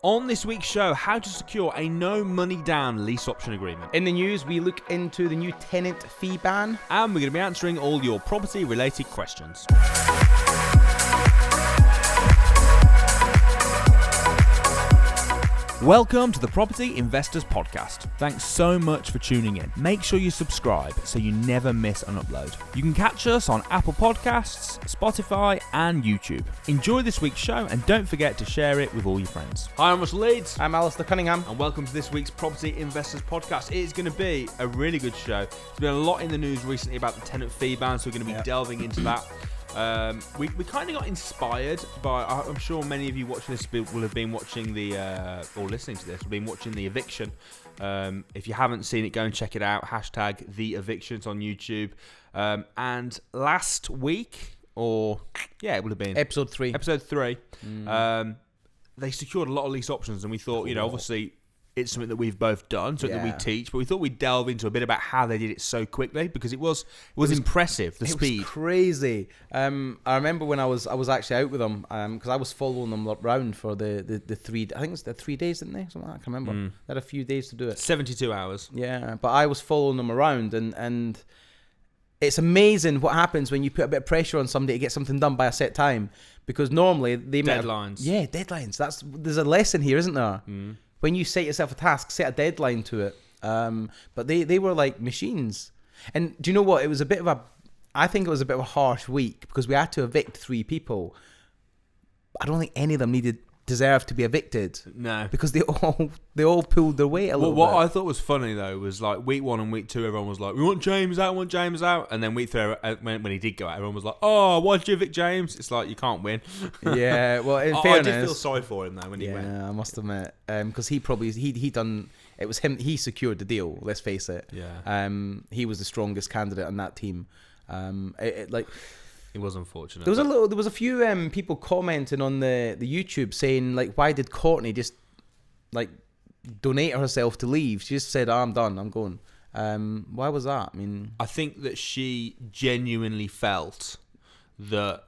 On this week's show, how to secure a no money down lease option agreement. In the news, we look into the new tenant fee ban. And we're going to be answering all your property related questions. Welcome to the Property Investors Podcast. Thanks so much for tuning in. Make sure you subscribe so you never miss an upload. You can catch us on Apple Podcasts, Spotify and YouTube. Enjoy this week's show and don't forget to share it with all your friends. Hi, I'm Russell Leeds. I'm Alistair Cunningham. And welcome to this week's Property Investors Podcast. It is going to be a really good show. There's been a lot in the news recently about the tenant fee ban, so we're going to be delving into that. We kind of got inspired by, I'm sure many of you watching this will have been watching or listening to this, will have been watching The Eviction. If you haven't seen it, go and check it out. Hashtag The Evictions on YouTube. And last week, it would have been Episode 3. They secured a lot of lease options, and we thought, obviously it's something that we've both done, something that we teach, but we thought we'd delve into a bit about how they did it so quickly, because it was impressive, the speed. It was crazy. I remember when I was actually out with them, because I was following them around for the 3, I think it's the 3 days, didn't they? Something like that, I can't remember. They had a few days to do it. 72 hours. Yeah, but I was following them around, and it's amazing what happens when you put a bit of pressure on somebody to get something done by a set time, because normally they deadlines. Deadlines. There's a lesson here, isn't there? When you set yourself a task, set a deadline to it. But they were like machines. And do you know what? I think it was a bit of a harsh week because we had to evict 3 people. I don't think any of them deserved to be evicted. No. Because they all pulled their weight a little bit. What I thought was funny though was like week 1 and week 2, everyone was like, we want James out. And then week 3, when he did go out, everyone was like, oh, why did you evict James? It's like, you can't win. Yeah, well, in fairness, I did feel sorry for him though when he went. Yeah, I must admit. Because he done, it was him, he secured the deal, let's face it. Yeah. He was the strongest candidate on that team. It was unfortunate. There was a few people commenting on the YouTube saying like, why did Courtney just like donate herself to leave? She just said, I'm done, I'm going. Why was that? I mean, I think that she genuinely felt that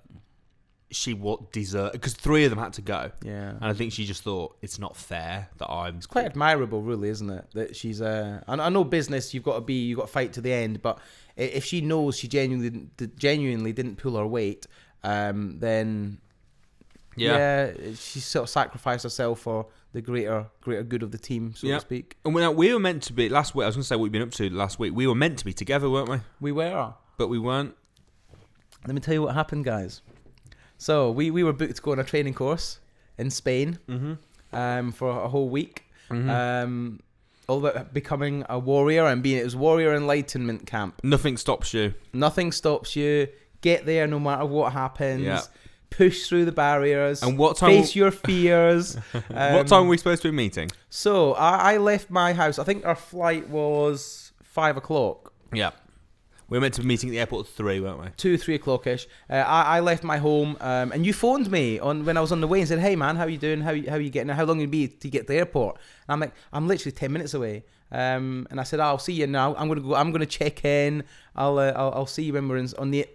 she deserved, because 3 of them had to go. Yeah. And I think she just thought it's not fair that I'm. It's quite admirable, really, isn't it? That she's I know business, you've got to fight to the end, but if she knows she genuinely didn't pull her weight, then she sort of sacrificed herself for the greater good of the team, so to speak. And we were meant to be last week. I was going to say what we've been up to last week. We were meant to be together, weren't we? We were, but we weren't. Let me tell you what happened, guys. So we were booked to go on a training course in Spain for a whole week. All about becoming a warrior and it was warrior enlightenment camp. Nothing stops you. Get there no matter what happens. Yeah. Push through the barriers. And what time? Face your fears. What time were we supposed to be meeting? So I left my house. I think our flight was 5:00. Yeah. We were meant to be meeting at the airport at 3, weren't we? 2, 3 o'clock-ish. I left my home, and you phoned me when I was on the way and said, "Hey man, how you doing? How you getting? How long will it be to get to the airport?" And I'm like, "I'm literally 10 minutes away." And I said, "I'll see you now. I'm gonna check in. I'll see you when we're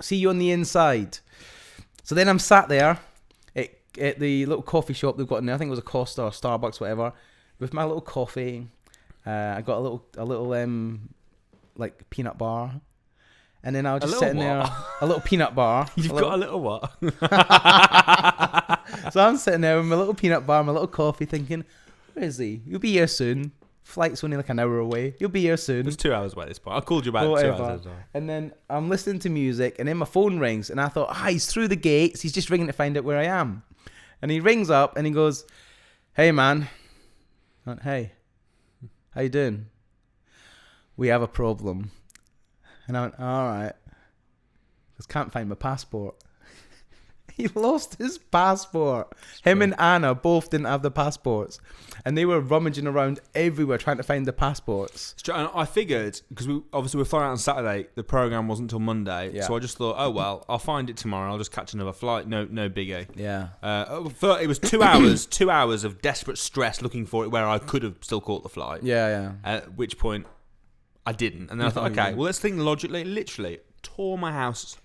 see you on the inside." So then I'm sat there at the little coffee shop they've got in there. I think it was a Costa or Starbucks, whatever, with my little coffee. I got a little like peanut bar. And then I was just sitting there, a little peanut bar. Got a little what? So I'm sitting there with my little peanut bar, my little coffee, thinking, where is he? You'll be here soon. Flight's only like an hour away. You'll be here soon. It was 2 hours away at this point. I called you about 2 hours ago. And then I'm listening to music, and then my phone rings, and I thought, he's through the gates. He's just ringing to find out where I am. And he rings up, and he goes, "Hey, man." I went, "Hey, how you doing?" "We have a problem." And I went, "All right." Because can't find my passport. He lost his passport. Him and Anna both didn't have the passports. And they were rummaging around everywhere trying to find the passports. And I figured, because we were flying out on Saturday, the programme wasn't until Monday. Yeah. So I just thought, oh, well, I'll find it tomorrow. I'll just catch another flight. No biggie. Yeah. It was 2 hours, 2 hours of desperate stress looking for it where I could have still caught the flight. Yeah. At which point, I didn't. And then I thought, okay, well, let's think logically. Literally, tore my house.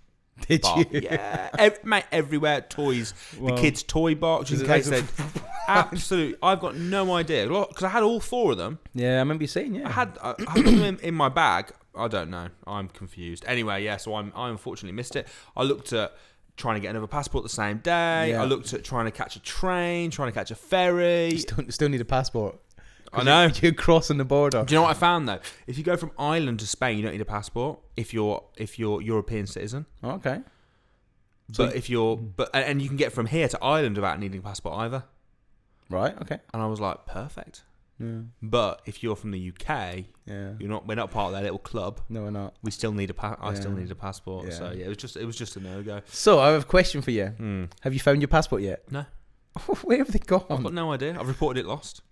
Did you? Yeah. Mate, everywhere. Toys. Well, the kids' toy box. In case they... Absolutely. I've got no idea. Because I had all 4 of them. Yeah, I remember you saying, yeah. I had them in my bag. I don't know. I'm confused. Anyway, yeah, so I unfortunately missed it. I looked at trying to get another passport the same day. Yeah. I looked at trying to catch a train, trying to catch a ferry. You still need a passport. I know. You're crossing the border. Do you know what I found, though? If you go from Ireland to Spain, you don't need a passport if you're European citizen. Okay. But if you're... And you can get from here to Ireland without needing a passport either. Right, okay. And I was like, perfect. Yeah. But if you're from the UK, Yeah. we're not part of their little club. No, we're not. We still need I still need a passport. Yeah. So yeah, it was just a no-go. So I have a question for you. Have you found your passport yet? No. Where have they gone? I've got no idea. I've reported it lost.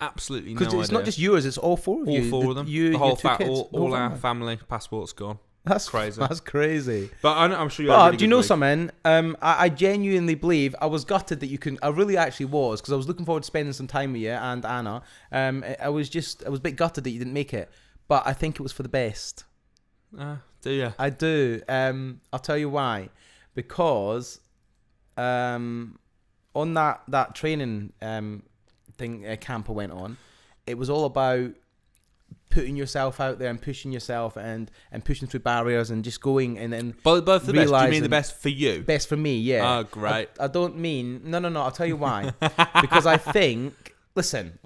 Absolutely no idea. Because it's not just yours, it's all 4 of you. All 4 of them. You, the whole your 2 kids. all our family passports gone. That's crazy. That's crazy. But I'm sure you. But really do you know week. something? I genuinely believe I was gutted that you couldn't. I really actually was, because I was looking forward to spending some time with you and Anna. I was a bit gutted that you didn't make it, but I think it was for the best. Do you? I do. I'll tell you why. Because on that training thing camp I went on, it was all about putting yourself out there and pushing yourself and pushing through barriers and just going and then both the best. Do you mean the best for you? Best for me, yeah. Oh, great. I don't mean no. I'll tell you why. Because I think, listen,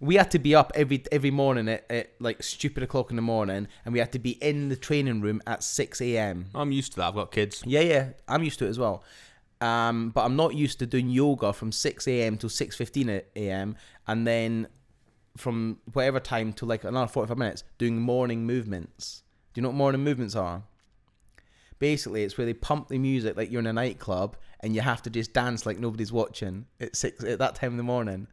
we had to be up every morning at like stupid o'clock in the morning, and we had to be in the training room at 6 a.m. I'm used to that. I've got kids. Yeah, I'm used to it as well. But I'm not used to doing yoga from 6 a.m. till 6:15 a.m. and then from whatever time to like another 45 minutes doing morning movements. Do you know what morning movements are? Basically, it's where they pump the music like you're in a nightclub and you have to just dance like nobody's watching at that time in the morning.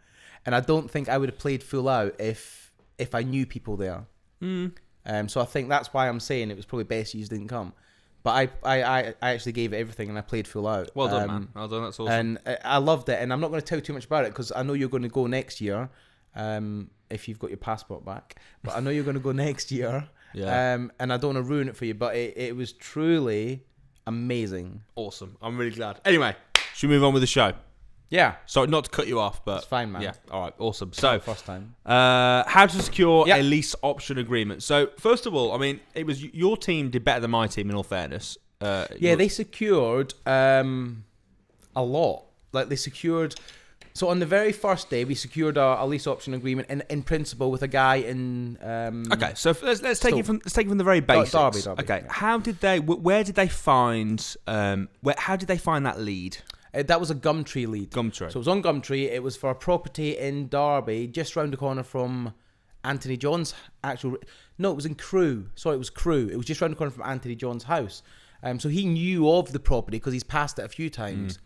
And I don't think I would have played full out if I knew people there. So I think that's why I'm saying it was probably best you didn't come. But I actually gave it everything and I played full out. Well done, man. Well done. That's awesome. And I loved it. And I'm not going to tell you too much about it because I know you're going to go next year. If you've got your passport back, but I know you're going to go next year. Yeah. And I don't want to ruin it for you, but it was truly amazing. Awesome. I'm really glad. Anyway, should we move on with the show? Yeah. Sorry, not to cut you off, but it's fine, man. Yeah. All right. Awesome. So, first time. How to secure a lease option agreement. So, first of all, I mean, it was your team did better than my team. In all fairness. They secured a lot. Like they secured. So on the very first day, we secured a lease option agreement in principle with a guy in. Okay, so let's take it from the very basics. Derby. Okay, Yeah. how did they? Where did they find? How did they find that lead? That was a Gumtree lead. Gumtree. So it was on Gumtree. It was for a property in Derby, just round the corner from Anthony John's actual. No, it was in Crewe. Sorry, it was Crewe. It was just round the corner from Anthony John's house. So he knew of the property because he's passed it a few times.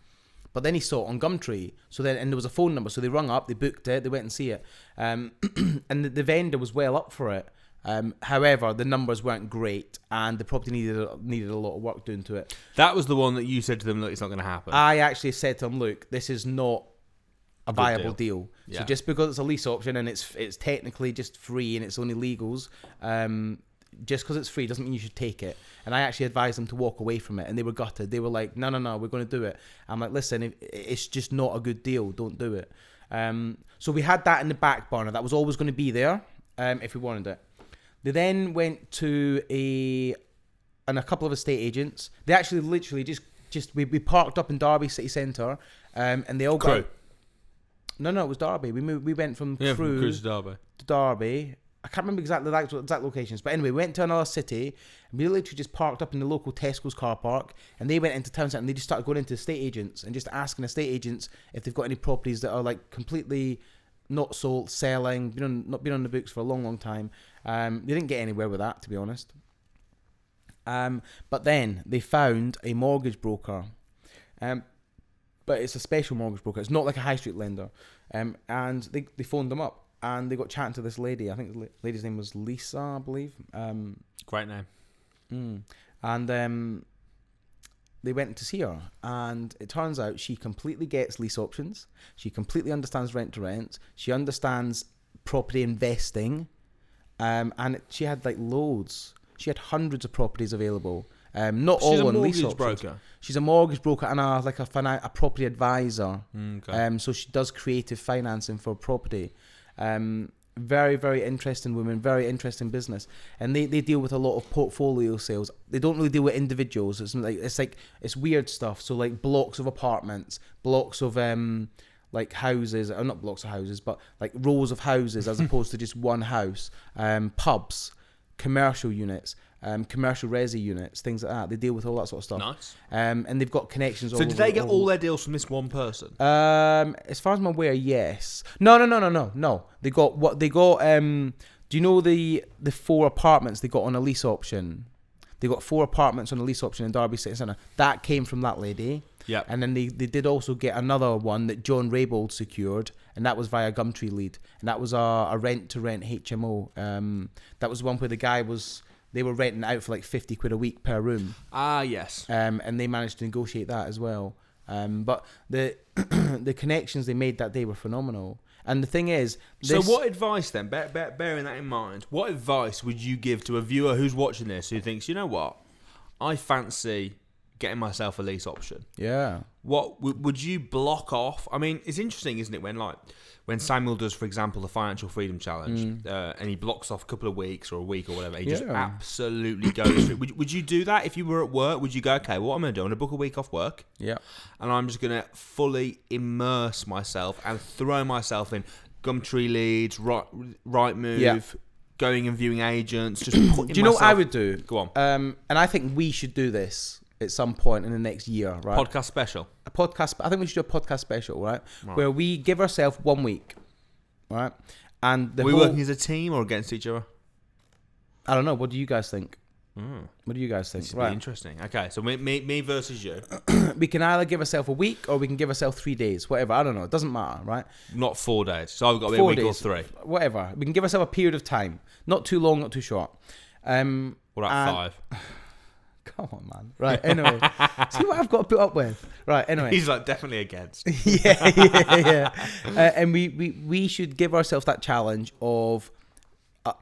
But then he saw it on Gumtree. So then, and there was a phone number. So they rung up, they booked it, they went and see it. And the vendor was well up for it. However, the numbers weren't great, and the property needed a lot of work doing to it. That was the one that you said to them, look, it's not going to happen. I actually said to them, look, this is not a viable deal. Yeah. So just because it's a lease option and it's technically just free and it's only legals, just because it's free doesn't mean you should take it. And I actually advised them to walk away from it, and they were gutted. They were like, no, we're going to do it. I'm like, listen, it's just not a good deal. Don't do it. So we had that in the back burner. That was always going to be there if we wanted it. They then went to a couple of estate agents. They actually literally just we parked up in Derby City Centre, and they all Crewe. No, it was Derby. We went from From Crewe Crewe to Derby. to Derby. I can't remember exactly the exact locations, but anyway, we went to another city, and we literally just parked up in the local Tesco's car park, and they went into town centre and they just started going into estate agents and just asking estate agents if they've got any properties that are like completely not sold, selling, not been on the books for a long time. They didn't get anywhere with that, to be honest. But then they found a mortgage broker, but it's a special mortgage broker. It's not like a high street lender. And they phoned them up. And they got chatting to this lady. I think the lady's name was Lisa, I believe. Great name. And they went to see her. And it turns out she completely gets lease options. She completely understands rent to rent. She understands property investing. And she had like loads. She had hundreds of properties available. Not She's all a on lease mortgage options. broker. She's a mortgage broker and a property advisor. Okay. So she does creative financing for property. Very, very interesting woman, very interesting business. And they deal with a lot of portfolio sales. They don't really deal with individuals. It's weird stuff. So like blocks of apartments, blocks of like houses, or not blocks of houses, but like rows of houses as opposed to just one house. Pubs, commercial units, commercial resi units, things like that. They deal with all that sort of stuff. Nice. And they've got connections. So did they get all their deals from this one person? As far as I'm aware, yes. No. They got what they got. Do you know the 4 apartments they got on a lease option? They got 4 apartments on a lease option in Derby City Centre. That came from that lady. Yeah. And then they did also get another one that John Raybould secured, and that was via Gumtree Lead, and that was a rent-to-rent HMO. That was one where the guy was. They were renting out for like 50 quid a week per room. Ah, yes. And they managed to negotiate that as well. But the the connections they made that day were phenomenal. And the thing is... So what advice then, bearing that in mind, what advice would you give to a viewer who's watching this who thinks, you know what, I fancy getting myself a lease option? Yeah. What would you block off? I mean, it's interesting, isn't it, when Samuel does, for example, the Financial Freedom Challenge, and he blocks off a couple of weeks or a week or whatever, he just absolutely goes through. Would you do that if you were at work? Would you go, okay, what I'm going to do, I'm going to book a week off work, Yeah. and I'm just going to fully immerse myself and throw myself in Gumtree Leads, Rightmove, going and viewing agents, just putting Do you know what I myself- would do? Go on. And I think we should do this at some point in the next year, right? Podcast special. A podcast. I think we should do a podcast special, right? Where we give ourselves 1 week, right? And Are we working as a team or against each other? I don't know. What do you guys think? What do you guys think? This would be interesting. Okay, so me versus you. We can either give ourselves a week or we can give ourselves 3 days, whatever. I don't know. It doesn't matter, right? Not 4 days. So I've got to be 4 a week or days, 3. whatever. We can give ourselves a period of time, not too long, not too short. What about 5? Come on, man. Right. Anyway, see what I've got to put up with. Right. Anyway, He's like definitely against. yeah. And we should give ourselves that challenge of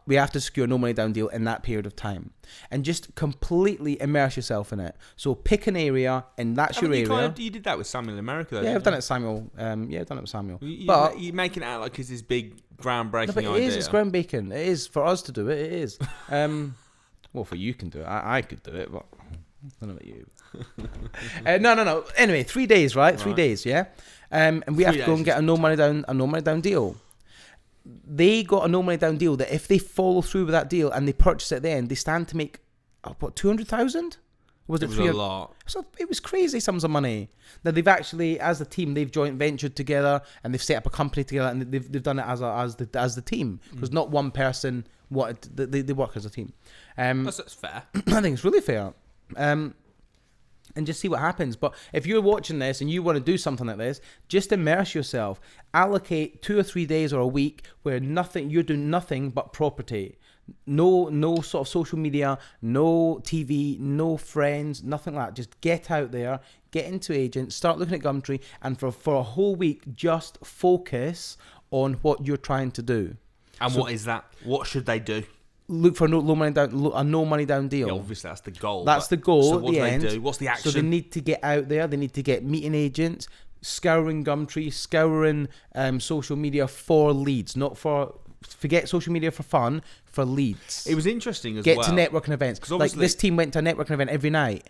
we have to secure no money down deal in that period of time, and just completely immerse yourself in it. So pick an area, and that's your area. You did that with Samuel in America, though. Yeah, I've done it with Samuel. I've done it with Samuel. But you're making it out like it's this big groundbreaking No, but it idea. is. It's groundbreaking. It is for us to do it. It is. Well, for you can do it. I could do it, but I don't know about you. No. Anyway, 3 days, right? 3 days, yeah. And we have to go and get a no money down deal. They got a no money down deal that if they follow through with that deal and they purchase it at the end, they stand to make what, 200,000? Was it was a lot. So it was crazy sums of money that they've actually, as a team, they've joint ventured together and they've set up a company together and they've done it as the team, because not one person wanted. They work as a team. That's fair. I think it's really fair. And just see what happens. But if you're watching this and you want to do something like this, just immerse yourself. Allocate 2 or 3 days or a week where you're doing nothing but property. No sort of social media, no TV, no friends, nothing like that. Just get out there, get into agents, start looking at Gumtree, and for a whole week, just focus on what you're trying to do. And what is that? What should they do? Look for a no money down deal. Yeah, obviously that's the goal. That's the goal. So at what the do end. they do? What's the action? So they need to get out there. They need to get meeting agents, scouring Gumtree, scouring social media for leads, forget social media for fun, for leads. It was interesting as Get well. to networking events. Like this team went to a networking event every night.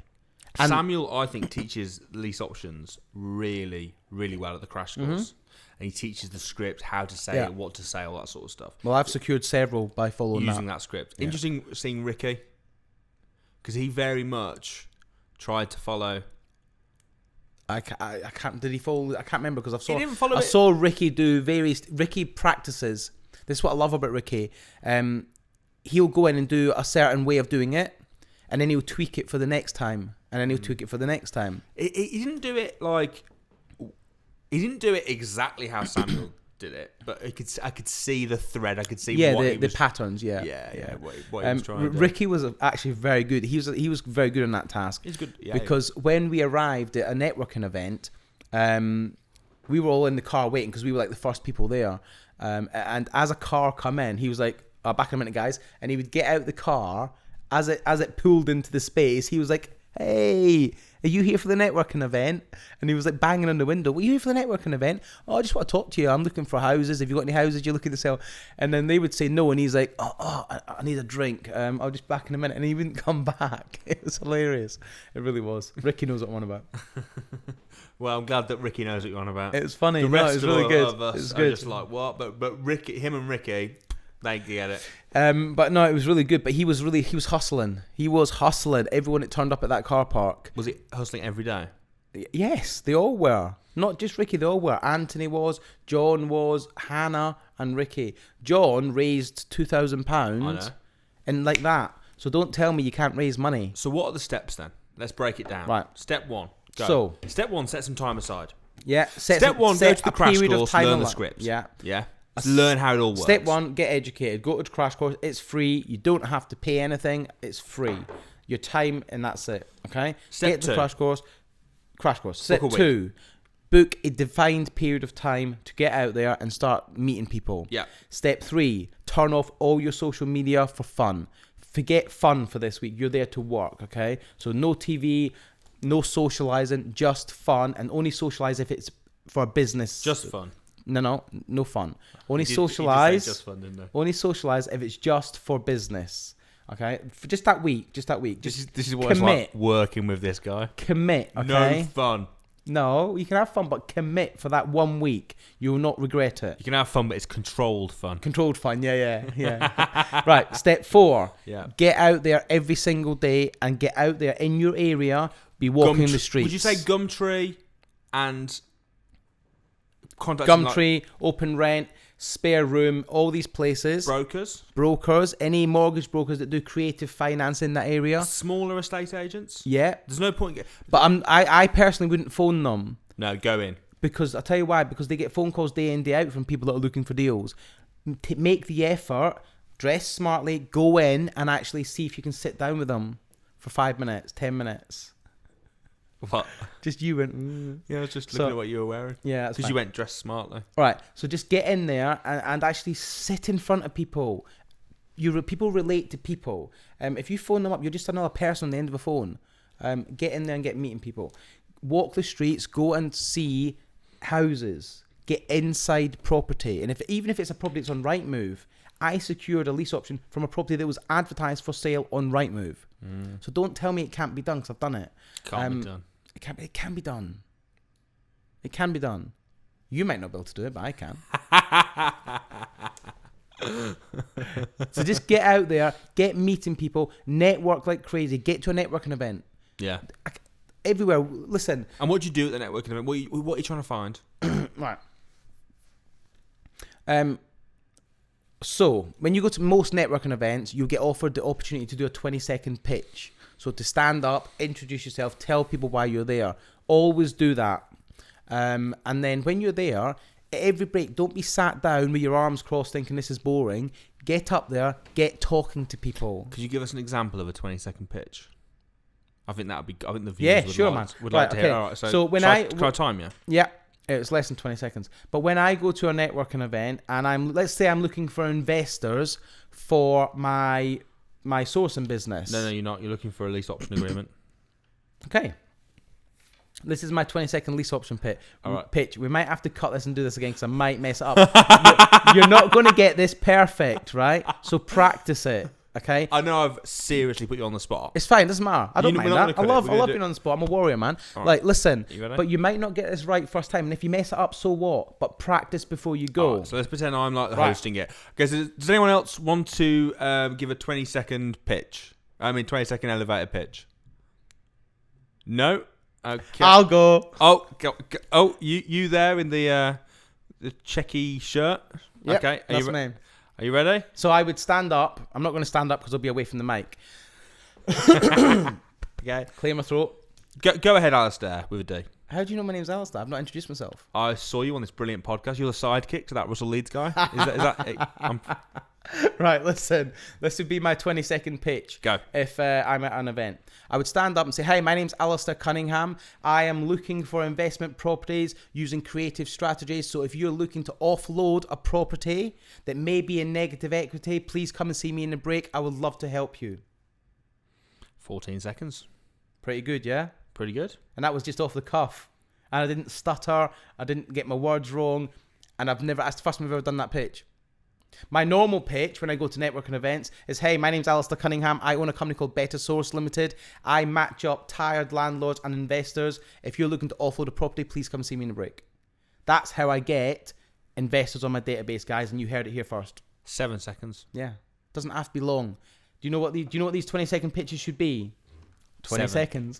And Samuel, I think, teaches lease options really, really well at the crash course. And he teaches the script, how to say it, what to say, all that sort of stuff. Well, I've secured several by following using that script. Yeah. Interesting seeing Ricky, because he very much tried to follow. I can't. Did he follow? I can't remember because He didn't follow I it. saw Ricky do Ricky practices. This is what I love about Ricky. He'll go in and do a certain way of doing it, and then he'll tweak it for the next time, and then he'll tweak it for the next time. He didn't do it like. He didn't do it exactly how Samuel did it, but I could see the thread. I could see the patterns. What he was trying to do. Ricky was actually very good. He was very good on that task. He's good, because when we arrived at a networking event, we were all in the car waiting because we were like the first people there. And as a car come in, he was like, "Back in a minute, guys," and he would get out the car as it pulled into the space, he was like, "Hey, are you here for the networking event?" And he was like banging on the window. "Were you here for the networking event?" "Oh, I just want to talk to you. I'm looking for houses. Have you got any houses you're looking to sell?" And then they would say no, and he's like, I need a drink. I'll just back in a minute, and he wouldn't come back. It was hilarious. It really was. Ricky knows what I'm on about. Well, I'm glad that Ricky knows what you're on about. It was funny. The rest it was of really good. Of us it was are good. just like, what? But Ricky, him and Ricky, they get it. But no, it was really good. But he was hustling. He was hustling everyone that turned up at that car park. Was he hustling every day? Yes, they all were. Not just Ricky, they all were. Anthony was, John was, Hannah and Ricky. John raised £2,000 and like that. So don't tell me you can't raise money. So what are the steps then? Let's break it down. Right. Step 1. Go. So step 1, set some time aside. Yeah. Step 1, go to the crash course, learn the scripts. Yeah. Yeah. Learn how it all works. Step 1, get educated. Go to the crash course. It's free. You don't have to pay anything. It's free. Your time and that's it. Okay. Step get to 2. the crash course. Step Book a 2. Book a defined period of time to get out there and start meeting people. Yeah. Step 3, turn off all your social media for fun. Forget fun for this week. You're there to work, okay? So no TV, no socializing, just fun, and only socialize if it's for business. Just fun. No fun. Only You did socialize. say just fun, didn't they? Only socialize if it's just for business. Okay, for just that week. Just This is what it's like working with this guy. Commit. Okay. No fun. No, you can have fun, but commit for that 1 week. You will not regret it. You can have fun, but it's controlled fun. Controlled fun, yeah. Right, step 4. Yeah. Get out there every single day and get out there in your area. Be walking the streets. Would you say Gumtree and Gumtree, Open Rent, Spare Room, all these places. Brokers, any mortgage brokers that do creative finance in that area. Smaller estate agents? Yeah. There's no point. But I personally wouldn't phone them. No, go in. Because I'll tell you why. Because they get phone calls day in, day out from people that are looking for deals. Make the effort, dress smartly, go in and actually see if you can sit down with them for 5 minutes, 10 minutes. What? Just you went. Yeah, I was just looking at what you were wearing. Yeah, because you went dressed smartly. All right, so just get in there and actually sit in front of people. People relate to people. If you phone them up, you're just another person on the end of a phone. Get in there and get meeting people. Walk the streets. Go and see houses. Get inside property. And even if it's a property that's on Rightmove, I secured a lease option from a property that was advertised for sale on Rightmove. So don't tell me it can't be done, because I've done it. Can't be done. It can be done. It can be done. You might not be able to do it, but I can. So just get out there, get meeting people, network like crazy, get to a networking event. Yeah. Everywhere. Listen. And what do you do at the networking event? What are you trying to find? Right. So when you go to most networking events, you get offered the opportunity to do a 20-second pitch. So to stand up, introduce yourself, tell people why you're there. Always do that. And then when you're there, at every break, don't be sat down with your arms crossed thinking this is boring. Get up there, get talking to people. Could you give us an example of a 20-second pitch? I think the viewers would like to hear. All right, so can I time you? Yeah. It's less than 20 seconds. But when I go to a networking event and let's say I'm looking for investors for my sourcing business. No, you're not. You're looking for a lease option agreement. Okay. This is my 20-second lease option pitch. We might have to cut this and do this again because I might mess it up. You're not going to get this perfect, right? So practice it. Okay. I know I've seriously put you on the spot. It's fine. It doesn't matter. I don't mind that. I love being on the spot. I'm a warrior, man. Right. Like, listen, but you might not get this right first time. And if you mess it up, so what? But practice before you go. Right, so let's pretend I'm like hosting it. Okay, does anyone else want to give a 20-second pitch? 20-second elevator pitch. No? Okay. I'll go. Oh, you there in the checky shirt? Yep, okay. That's my name. Are you ready? So I would stand up. I'm not going to stand up because I'll be away from the mic. Okay. Clear my throat. Go ahead, Alistair, with a D. How do you know my name's Alistair? I've not introduced myself. I saw you on this brilliant podcast. You're the sidekick to that Russell Leeds guy. Is that Right, listen. This would be my 20-second pitch. Go. If I'm at an event. I would stand up and say, "Hi, my name's Alistair Cunningham. I am looking for investment properties using creative strategies. So if you're looking to offload a property that may be in negative equity, please come and see me in the break. I would love to help you." 14 seconds. Pretty good, yeah? Pretty good. And that was just off the cuff. And I didn't stutter. I didn't get my words wrong. And that's the first time I've ever done that pitch. My normal pitch when I go to networking events is, hey, my name's Alistair Cunningham. I own a company called Better Source Limited. I match up tired landlords and investors. If you're looking to offload a property, please come see me in a break. That's how I get investors on my database, guys. And you heard it here first. 7 seconds. Yeah. Doesn't have to be long. Do you know what these 20-second pitches should be? 20 seconds.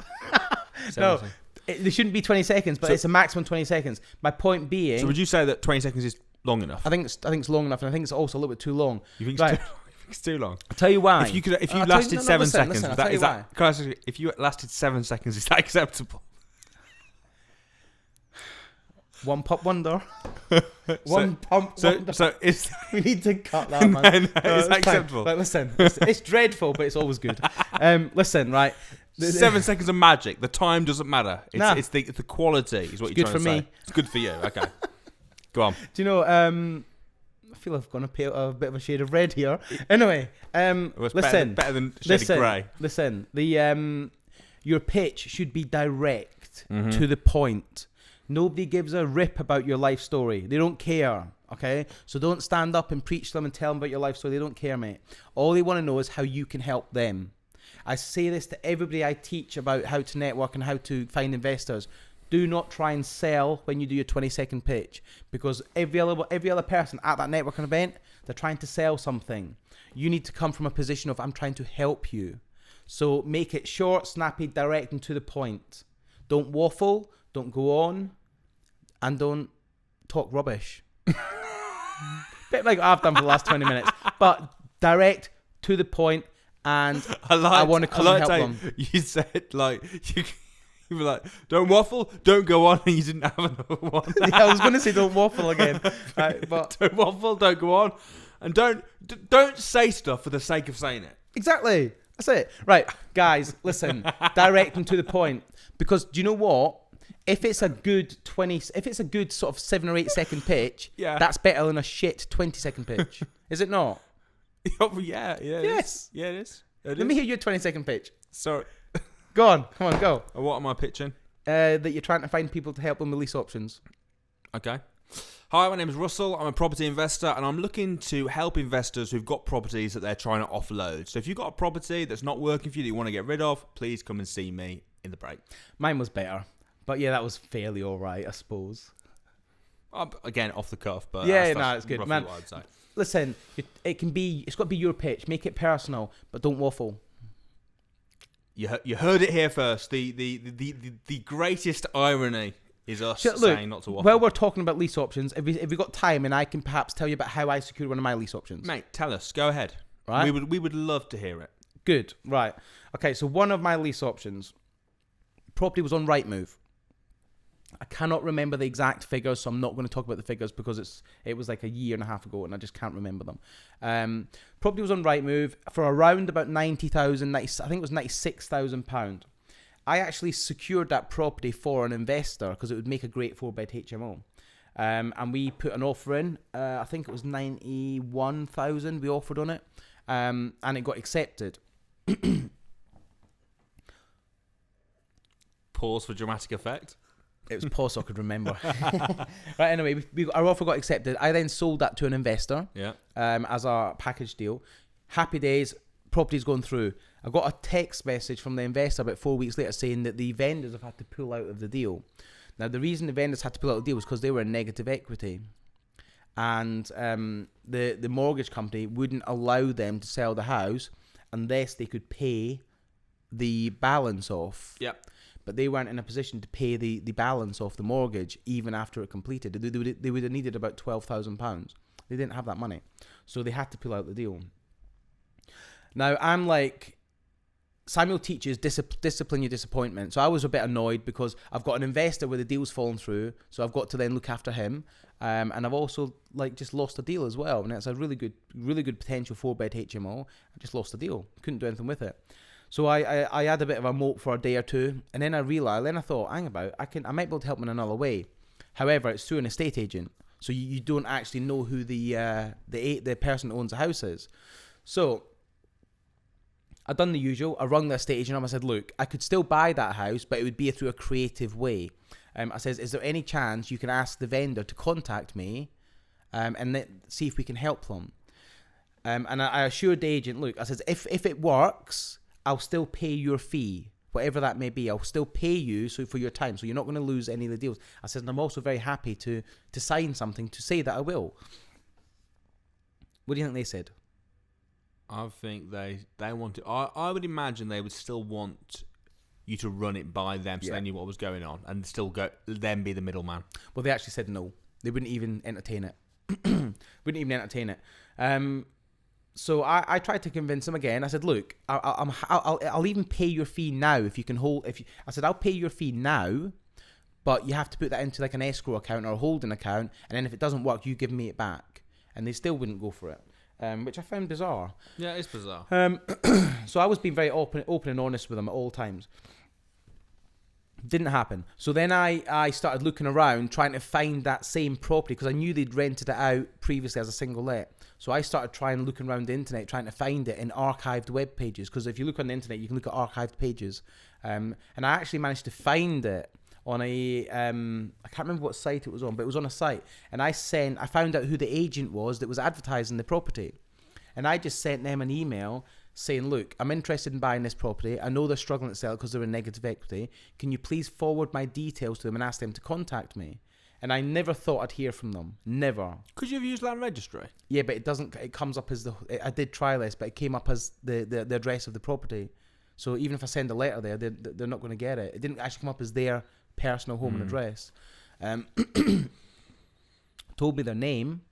No, they shouldn't be 20 seconds, but it's a maximum 20 seconds. My point being... So would you say that 20 seconds is long enough? I think it's long enough, and I think it's also a little bit too long. You think it's too long? I'll tell you why. If you lasted 7 seconds, if you lasted 7 seconds, is that acceptable? One pop wonder. One pump wonder. So we need to cut that, man. No, is that acceptable? Like, listen, it's dreadful, but it's always good. Listen, right. 7 seconds of magic. The time doesn't matter. It's the quality is what you're trying to say. It's good for you. Okay. Go on. Do you know, I feel I've gone a bit of a shade of red here. Anyway, listen. Better than shade of grey. Listen, your pitch should be direct to the point. Nobody gives a rip about your life story. They don't care, okay? So don't stand up and preach to them and tell them about your life story. They don't care, mate. All they want to know is how you can help them. I say this to everybody I teach about how to network and how to find investors. Do not try and sell when you do your 20-second pitch, because every other person at that networking event, they're trying to sell something. You need to come from a position of, I'm trying to help you. So make it short, snappy, direct, and to the point. Don't waffle, don't go on, and don't talk rubbish. Bit like I've done for the last 20 minutes. But direct, to the point, and I want to come and help them. You said, like, you were like, don't waffle, don't go on, and you didn't have another one. Yeah, I was going to say don't waffle again. Right, but don't waffle, don't go on, and don't say stuff for the sake of saying it. Exactly. That's it. Right, guys, listen, direct and to the point. Because do you know what? If it's a good sort of 7 or 8 second pitch, that's better than a shit 20-second pitch. Is it not? Oh, yeah. Yes. Yeah, it is. Let me hear your 20-second pitch. Sorry. Go on. Come on, go. What am I pitching? That you're trying to find people to help them with lease options. Okay. Hi, my name is Russell. I'm a property investor, and I'm looking to help investors who've got properties that they're trying to offload. So if you've got a property that's not working for you that you want to get rid of, please come and see me in the break. Mine was better. But yeah, that was fairly all right, I suppose. Again, off the cuff, but it's good, man. What I'd say. Listen, it's got to be your pitch. Make it personal, but don't waffle. You heard it here first. The greatest irony is us saying not to waffle. While we're talking about lease options, if we got time, and I can perhaps tell you about how I secured one of my lease options. Mate, tell us. Go ahead. Right. We would love to hear it. Good. Right. Okay. So one of my lease options, property was on Rightmove. I cannot remember the exact figures, so I'm not going to talk about the figures because it was like a year and a half ago, and I just can't remember them. Property was on Rightmove for around about 90,000. I think it was £96,000. I actually secured that property for an investor because it would make a great 4-bed HMO. And we put an offer in. I think it was 91,000 we offered on it, and it got accepted. Pause for dramatic effect. It was pause so I could remember. Right, anyway, our offer got accepted. I then sold that to an investor as a package deal. Happy days, property's going through. I got a text message from the investor about 4 weeks later saying that the vendors have had to pull out of the deal. Now, the reason the vendors had to pull out of the deal was because they were in negative equity. And the mortgage company wouldn't allow them to sell the house unless they could pay the balance off. Yep. But they weren't in a position to pay the balance off the mortgage even after it completed. They would have needed about £12,000. They didn't have that money. So they had to pull out the deal. Now, I'm like, Samuel teaches discipline your disappointment. So I was a bit annoyed because I've got an investor where the deal's fallen through. So I've got to then look after him. And I've also just lost a deal as well. And it's a really good potential 4-bed HMO. I just lost the deal. Couldn't do anything with it. So I had a bit of a mope for a day or two, and then I thought, hang about, I might be able to help in another way. However, it's through an estate agent, so you don't actually know who the person that owns the house is. So I done the usual. I rung the estate agent up. I said, look, I could still buy that house, but it would be through a creative way. I says, is there any chance you can ask the vendor to contact me and see if we can help them? And I assured the agent, look, I says, if it works, I'll still pay your fee, whatever that may be. I'll still pay you for your time, so you're not going to lose any of the deals. I says, and I'm also very happy to sign something to say that I will. What do you think they said? I think they wanted. I would imagine they would still want you to run it by them, so they knew what was going on, and still then be the middleman. Well, they actually said no. They wouldn't even entertain it. So I tried to convince them again. I said, look, I'll even pay your fee now if you can hold. I said, I'll pay your fee now, but you have to put that into like an escrow account or a holding account, and then if it doesn't work, you give me it back. And they still wouldn't go for it. Which I found bizarre. Yeah, it's bizarre. So I was being very open and honest with them at all times. Didn't happen. So then I started looking around trying to find that same property because I knew they'd rented it out previously as a single let. So I started looking around the internet trying to find it in archived web pages, because if you look on the internet you can look at archived pages. And I actually managed to find it on a I can't remember what site it was on, but it was on a site, and I found out who the agent was that was advertising the property, and I just sent them an email saying, look, I'm interested in buying this property. I know they're struggling to sell it because they're in negative equity. Can you please forward my details to them and ask them to contact me? And I never thought I'd hear from them. Never. Could you have used Land Registry? Yeah, but it comes up as I did try this, but it came up as the address of the property. So even if I send a letter there, they're not going to get it. It didn't actually come up as their personal home and address. Told me their name,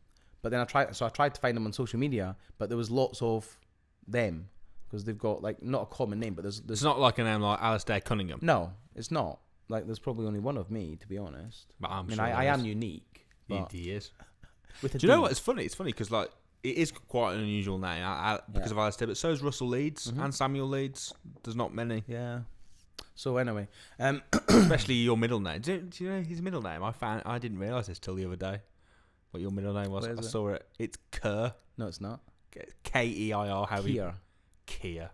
but then I tried to find them on social media, but there was lots of them because they've got like not a common name, but there's it's not like a name like Alistair Cunningham. No, it's not. Like there's probably only one of me, to be honest. But I mean, I am unique. He is. Do you know what? It's funny. It's funny because like it is quite an unusual name because of Alistair, but so is Russell Leeds and Samuel Leeds. There's not many. Yeah. So anyway, especially your middle name. Do you know his middle name? I didn't realise this till the other day. What your middle name was? I saw it. It's Kerr. No, it's not. Keir. Keir. Keir.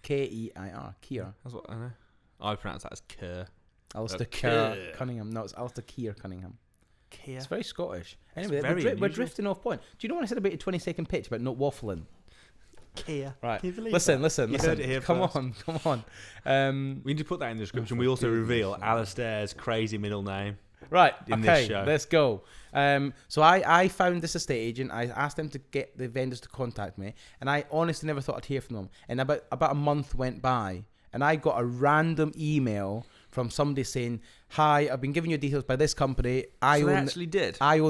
Keir. Keir. That's what I know. I pronounce that as Kerr. Alistair Kerr Cunningham. No, it's Alistair Keir Cunningham. Keir. It's very Scottish. Anyway, we're drifting off point. Do you know what I said about your 20-second pitch about not waffling? Keir. Right. Listen. Come on. We need to put that in the description. We also reveal Alistair's crazy middle name. Right. In this show. Let's go. So I found this estate agent. I asked them to get the vendors to contact me, and I honestly never thought I'd hear from them. And about a month went by, and I got a random email from somebody saying, "Hi, I've been given your details by this company. I own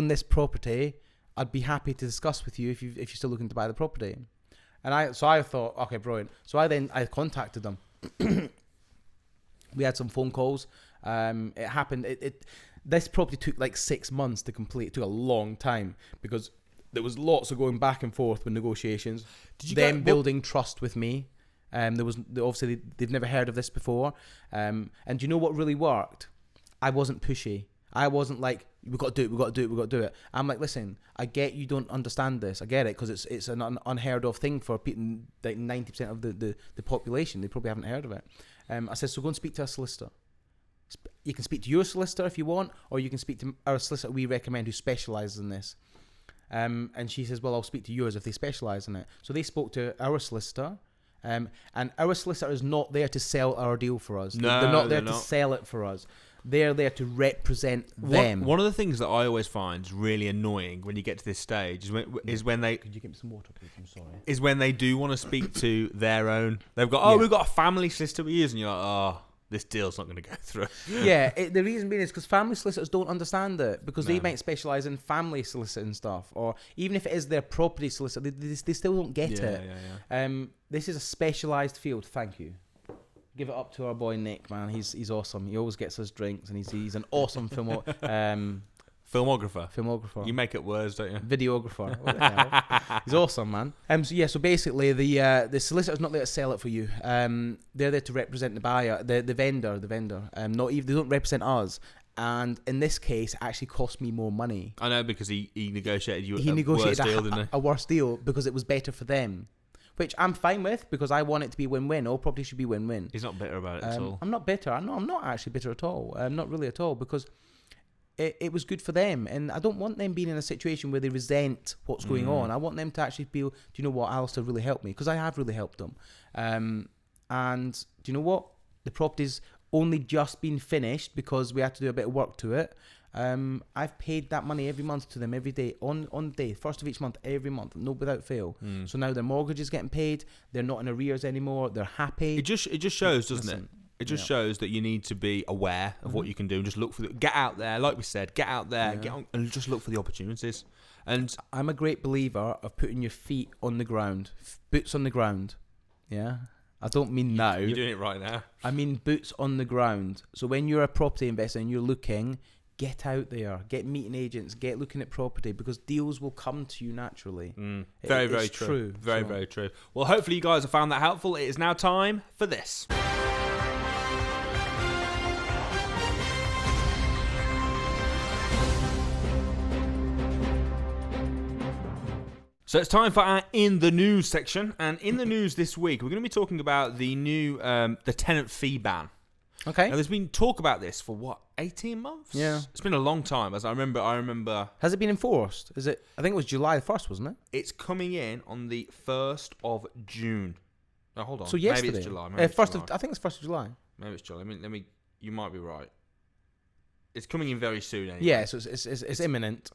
this property. I'd be happy to discuss with you if you're still looking to buy the property." And I thought, okay, brilliant. So I contacted them. We had some phone calls. It happened. This property took like 6 months to complete. It took a long time because there was lots of going back and forth with negotiations. Building trust with me. Obviously they've never heard of this before. And do you know what really worked? I wasn't pushy. I wasn't like, we've got to do it. I'm like, listen, I get you don't understand this. I get it because it's an unheard of thing for people, like 90% of the population. They probably haven't heard of it. I said, so go and speak to a solicitor. You can speak to your solicitor if you want, or you can speak to our solicitor we recommend who specialises in this. And she says, well, I'll speak to yours if they specialise in it. So they spoke to our solicitor. And our solicitor is not there to sell our deal for us. No, they're not there to sell it for us. They're there to represent them. One of the things that I always find is really annoying when you get to this stage is when they. Could you give me some water, please? I'm sorry. Is when they do want to speak to their own. They've got we've got a family solicitor we use, and you're like, this deal's not going to go through. Yeah, the reason being is because family solicitors don't understand it because they might specialise in family soliciting stuff, or even if it is their property solicitor, they still don't get it. Yeah. This is a specialised field. Thank you. Give it up to our boy Nick, man. He's awesome. He always gets us drinks, and he's an awesome filmographer. You make it words, don't you? Videographer. What the hell? He's awesome, man. So basically, the solicitor's not there to sell it for you. They're there to represent the buyer, the vendor. Not even, they don't represent us. And in this case, it actually cost me more money. I know, because he negotiated you a worse deal, didn't he? A worse deal because it was better for them. which I'm fine with because I want it to be win-win. All property should be win-win. He's not bitter about it at all. I'm not bitter. I'm not actually bitter at all. Not really at all, because it was good for them, and I don't want them being in a situation where they resent what's going on. I want them to actually feel, do you know what, Alistair really helped me, because I have really helped them. And do you know what? The property's only just been finished because we had to do a bit of work to it. I've paid that money every month to them, every day, on the day, first of each month, every month, no, without fail. So now their mortgage is getting paid. They're not in arrears anymore. They're happy. It just shows, doesn't it? It just shows that you need to be aware of what you can do and just look for get out there, like we said, get out there, get on, and just look for the opportunities. And I'm a great believer of putting your feet on the ground, boots on the ground. Yeah. I don't mean now. You're doing it right now. I mean boots on the ground. So when you're a property investor and you're looking, get out there, get meeting agents, get looking at property, because deals will come to you naturally. Very true. Very true. Well, hopefully you guys have found that helpful. It is now time for this. So it's time for our In the News section. And in the news this week, we're going to be talking about the new the tenant fee ban. Okay. Now, there's been talk about this for, 18 months? Yeah. It's been a long time. As I remember... Has it been enforced? I think it was July the 1st, wasn't it? It's coming in on the 1st of June. Oh, hold on. So yesterday. Maybe it's July. I think it's 1st of July. Maybe it's July. Let me. You might be right. It's coming in very soon anyway. Yeah, so it's imminent.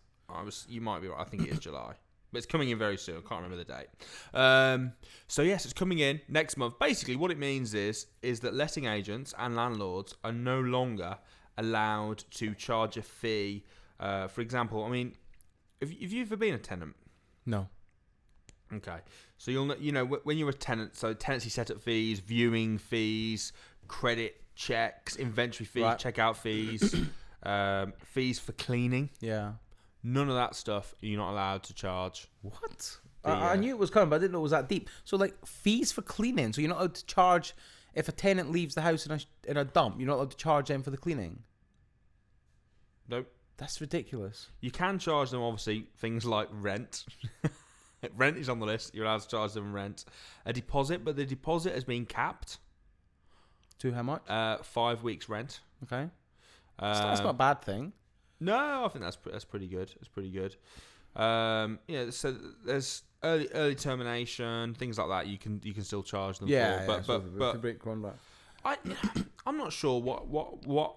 You might be right. I think it is July. But it's coming in very soon. I can't remember the date. So yes, it's coming in next month. Basically, what it means is that letting agents and landlords are no longer allowed to charge a fee. For example, I mean, have you ever been a tenant? No. Okay. So you know when you're a tenant, so tenancy setup fees, viewing fees, credit checks, inventory fees, checkout fees, fees for cleaning. Yeah. None of that stuff you're not allowed to charge. What? I knew it was coming, but I didn't know it was that deep. So, like, fees for cleaning. So you're not allowed to charge if a tenant leaves the house in a dump. You're not allowed to charge them for the cleaning. Nope. That's ridiculous. You can charge them, obviously, things like rent. Rent is on the list. You're allowed to charge them rent. A deposit, but the deposit has been capped. To how much? 5 weeks rent. Okay. That's not a bad thing. No, I think that's pretty good. It's pretty good. So there's early termination, things like that. You can still charge them for. But break contract. I'm not sure what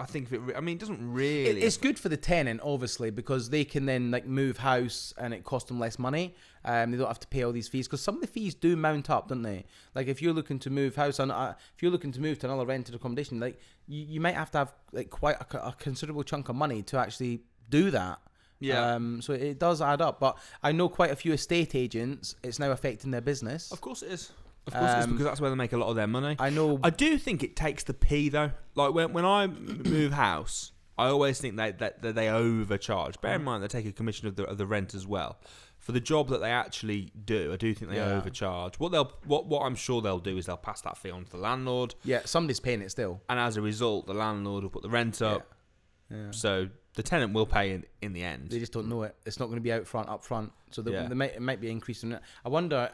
I think of it. I mean, it doesn't really. It's good for the tenant, obviously, because they can then like move house and it costs them less money. They don't have to pay all these fees, because some of the fees do mount up, don't they? Like if you're looking to move house and if you're looking to move to another rented accommodation, like you might have to have like quite a considerable chunk of money to actually do that. Yeah. So it does add up, but I know quite a few estate agents. It's now affecting their business. Of course it is. Of course it is, because that's where they make a lot of their money. I know. I do think it takes the P though. Like when I move house, I always think that they overcharge. Bear in mind they take a commission of the rent as well. For the job that they actually do, I do think they overcharge. What I'm sure they'll do is they'll pass that fee on to the landlord. Yeah, somebody's paying it still. And as a result, the landlord will put the rent up. Yeah. So the tenant will pay in the end. They just don't know it. It's not going to be up front. So it might be increasing. I wonder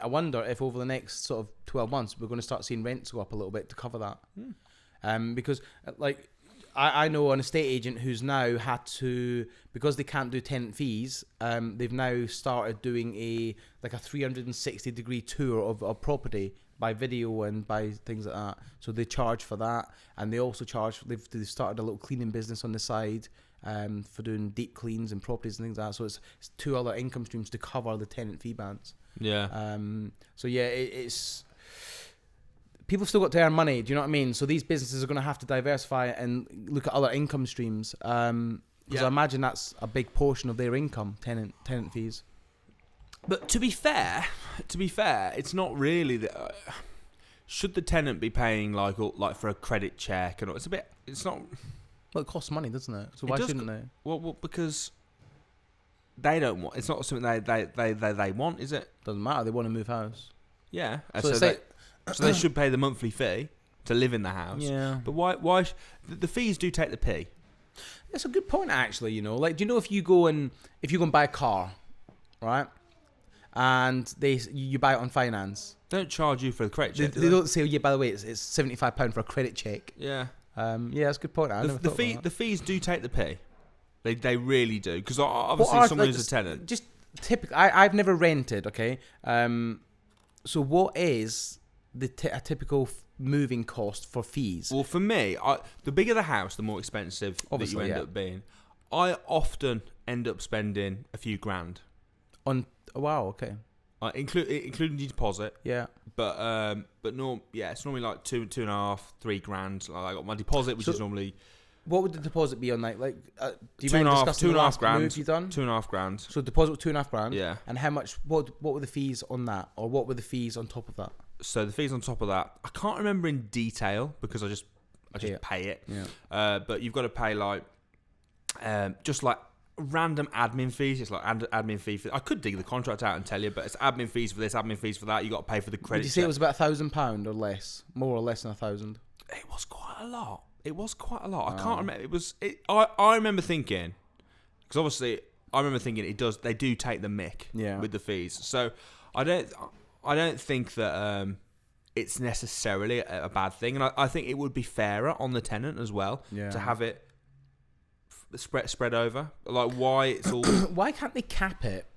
if over the next sort of 12 months we're going to start seeing rents go up a little bit to cover that. Because like I know an estate agent who's now had to, because they can't do tenant fees, they've now started doing a 360-degree tour of property by video and by things like that. So they charge for that, and they also charge. They've started a little cleaning business on the side for doing deep cleans and properties and things like that. So it's two other income streams to cover the tenant fee bans. Yeah. It's people still got to earn money. Do you know what I mean? So these businesses are going to have to diversify and look at other income streams. Because I imagine that's a big portion of their income, tenant fees. But to be fair, it's not really should the tenant be paying like for a credit check and all? It's not. Well, it costs money, doesn't it? So why shouldn't they? Well, because they don't want. It's not something they want, is it? Doesn't matter. They want to move house. Yeah. So they should pay the monthly fee to live in the house. Yeah. But why the fees do take the P? It's a good point, actually. You know, like, do you know if you go and buy a car, right? and you buy it on finance. They don't charge you for the credit check. They don't say, oh yeah, by the way, it's £75 for a credit check. Yeah. Yeah, that's a good point. The fees do take the pay. They really do, because obviously someone who's a tenant. Just typical. I've never rented. Okay. So what is a typical moving cost for fees? Well, for me, the bigger the house, the more expensive that you end up being. I often end up spending a few grand. Wow, okay. Including the deposit. Yeah. But it's normally like 2.5, 3 grand. Like I got my deposit, which is normally. What would the deposit be on do you 2.5 grand move you done? 2.5 grand. So deposit was 2.5 grand. Yeah. And how much? What were the fees on that, or what were the fees on top of that? So the fees on top of that, I can't remember in detail because I just pay it. Yeah. But you've got to pay just like random admin fees. It's like admin fee. I could dig the contract out and tell you, but it's admin fees for this, admin fees for that. You got to pay for the credit. Did you say it was about £1,000 or less, more or less than 1,000? It was quite a lot. I can't remember. I remember thinking, because obviously I remember thinking they do take the mick with the fees. So I don't think that it's necessarily a bad thing, and I think it would be fairer on the tenant as well to have it spread over. Like why it's all why can't they cap it?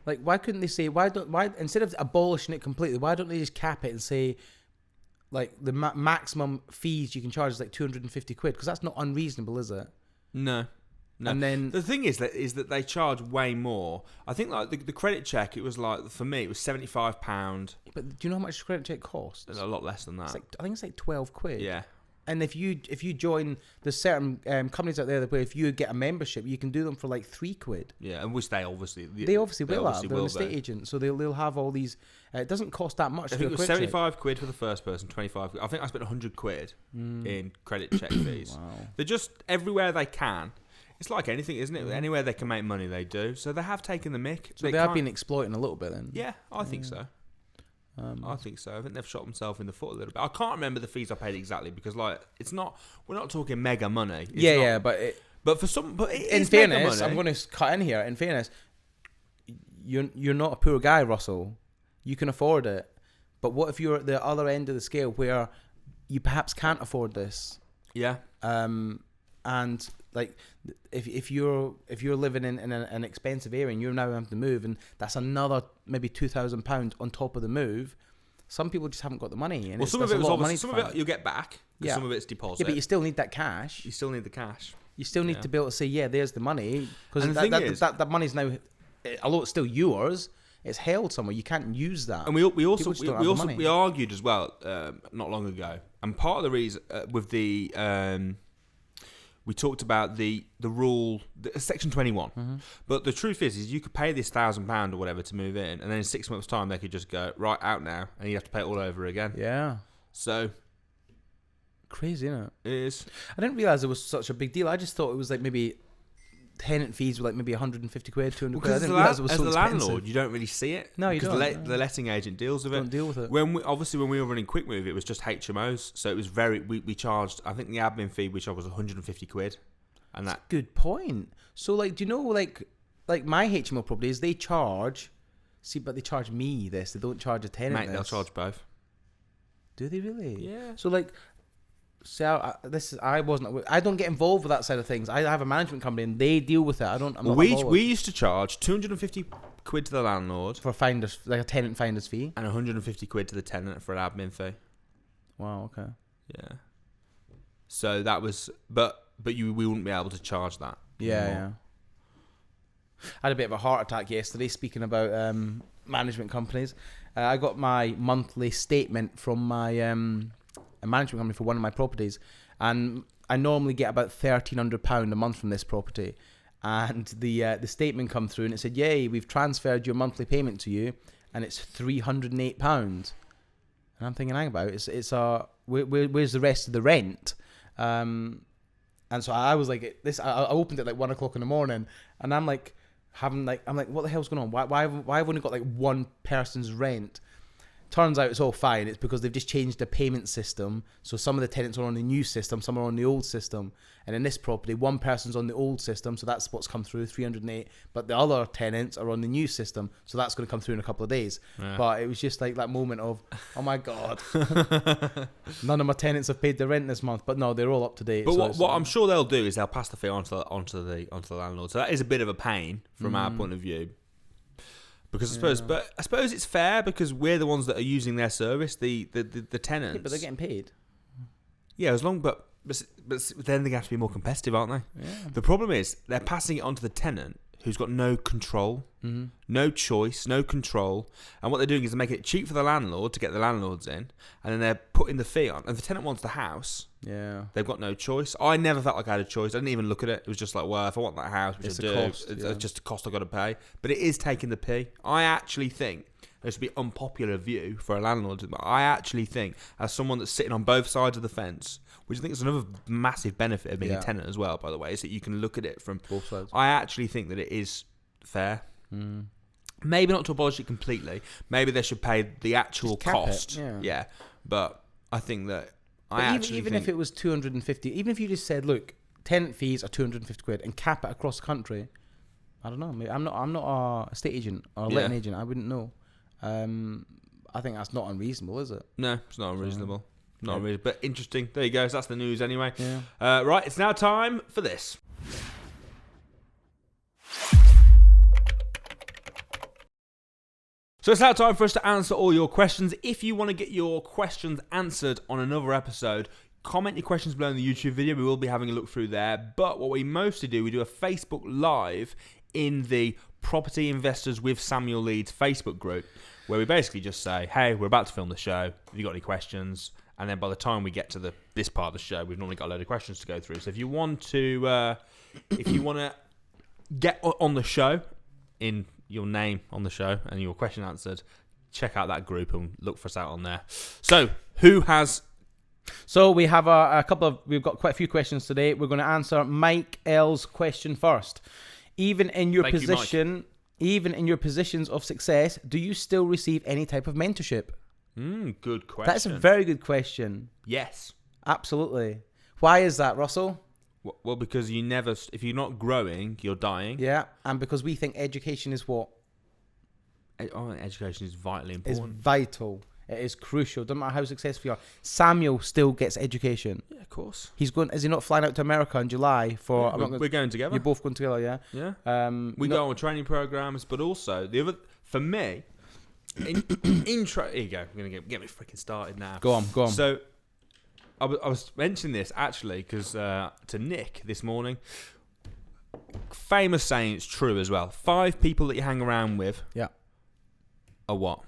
Like why couldn't they say why instead of abolishing it completely, why don't they just cap it and say like the maximum fees you can charge is like 250 quid, because that's not unreasonable, is it? No. And then the thing is that they charge way more. I think like the credit check, it was like, for me it was £75. But do you know how much a credit check costs? It's a lot less than that. I think it's like 12 quid. Yeah. And if you join, there's certain companies out there where if you get a membership, you can do them for like 3 quid. Yeah, and which they obviously will. They're an estate agent, so they'll have all these. It doesn't cost that much. I think it was 75 quid for the first person, 25. I think I spent 100 quid in credit check fees. Wow. They're just everywhere they can. It's like anything, isn't it? Anywhere they can make money, they do. So they have taken the mick. So they have been exploiting a little bit then. Yeah, I think so. I think so. I think they've shot themselves in the foot a little bit. I can't remember the fees I paid exactly because, like, we're not talking mega money. But in fairness, I'm going to cut in here. In fairness, you're not a poor guy, Russell. You can afford it. But what if you're at the other end of the scale where you perhaps can't afford this? Yeah. And like if you're living in an expensive area and you're now having to move, and that's another maybe £2,000 on top of the move, some people just haven't got the money. And some of it was obviously, some of it you'll get back. Yeah. Some of it's deposit. Yeah, but you still need that cash. You still need the cash. You still need to be able to say, yeah, there's the money, because that money's now, although it's still yours, it's held somewhere. You can't use that. And we argued as well not long ago. And part of the reason with the we talked about the rule, Section 21. Mm-hmm. But the truth is you could pay this £1,000 or whatever to move in, and then in 6 months' time they could just go right out now, and you have to pay it all over again. Yeah. So crazy, isn't it? It is. I didn't realise it was such a big deal. I just thought it was like maybe tenant fees were like maybe 150 quid, 200 quid. I didn't realise it was so expensive. As the landlord, you don't really see it. No, you don't. Because the letting agent deals with it. Don't deal with it. When we were running Quick Move, it was just HMOs, so it was we charged, I think the admin fee which was 150 quid. And that's a good point. So like, do you know like my HMO properties, they charge, but they charge me this. They don't charge a tenant. Mate, they'll charge both. Do they really? Yeah. So like, I don't get involved with that side of things. I have a management company and they deal with it. We used to charge 250 quid to the landlord for finders, like a tenant finder's fee, and 150 quid to the tenant for an admin fee. Wow. Okay. Yeah. So that was, but we wouldn't be able to charge that. Yeah. Yeah. I had a bit of a heart attack yesterday speaking about management companies. I got my monthly statement from my a management company for one of my properties, and I normally get about £1,300 a month from this property, and the statement come through and it said, yay, we've transferred your monthly payment to you, and it's £308. And I'm thinking, hang about it, it's where's the rest of the rent? And so I was like, I opened it like 1 o'clock in the morning, and I'm like, what the hell's going on? Why have I only got like one person's rent? Turns out it's all fine. It's because they've just changed the payment system. So some of the tenants are on the new system, some are on the old system. And in this property, one person's on the old system, so that's what's come through, 308. But the other tenants are on the new system, so that's going to come through in a couple of days. Yeah. But it was just like that moment of, oh my God, none of my tenants have paid the rent this month. But no, they're all up to date. But what I'm sure they'll do is they'll pass the fee onto the landlord. So that is a bit of a pain from our point of view. Because I suppose it's fair because we're the ones that are using their service, the tenants. Yeah, but they're getting paid. Yeah, but then they have to be more competitive, aren't they? Yeah. The problem is they're passing it on to the tenant who's got no control, no choice, no control. And what they're doing is they're making it cheap for the landlord to get the landlords in, and then they're putting the fee on. And the tenant wants the house. Yeah. They've got no choice. I never felt like I had a choice. I didn't even look at it. It was just like, well, if I want that house, which I do, it's just a cost I've got to pay. But it is taking the P. I actually think, this would be an unpopular view for a landlord, but I actually think, as someone that's sitting on both sides of the fence, which I think is another massive benefit of being a tenant as well, by the way, is that you can look at it from both sides. I actually think that it is fair. Maybe not to abolish it completely. Maybe they should pay the actual cost. Yeah. But I think that even if it was 250, even if you just said, look, tenant fees are 250 quid and cap it across the country, I don't know. Maybe I'm not a estate agent or a letting agent. I wouldn't know. I think that's not unreasonable, is it? No, it's not unreasonable. Not unreasonable, but interesting. There you go. So that's the news anyway. Yeah. Right, it's now time for this. So it's now time for us to answer all your questions. If you want to get your questions answered on another episode, comment your questions below in the YouTube video. We will be having a look through there. But what we mostly do, we do a Facebook Live in the Property Investors with Samuel Leeds Facebook group, where we basically just say, hey, we're about to film the show. Have you got any questions? And then by the time we get to this part of the show, we've normally got a load of questions to go through. So if you want to get on the show, in your name on the show and your question answered, check out that group and look for us out on there. So who has? So we have we've got quite a few questions today. We're going to answer Mike L's question first. Even in your positions of success, do you still receive any type of mentorship? Good question. That's a very good question. Yes. Absolutely. Why is that, Russell? Well, because if you're not growing, you're dying. Yeah, and because we think education is what? Education is vitally important. It's vital. It is crucial. Doesn't matter how successful you are. Samuel still gets education. Yeah, of course. Is he not flying out to America in July for? Yeah, we're going together. You're both going together, yeah. Yeah. We go on training programs, but also the other for me. Here you go. I'm gonna get me freaking started now. Go on. So, I was mentioning this actually because to Nick this morning. Famous saying, it's true as well. 5 people that you hang around with. Yeah. Are what?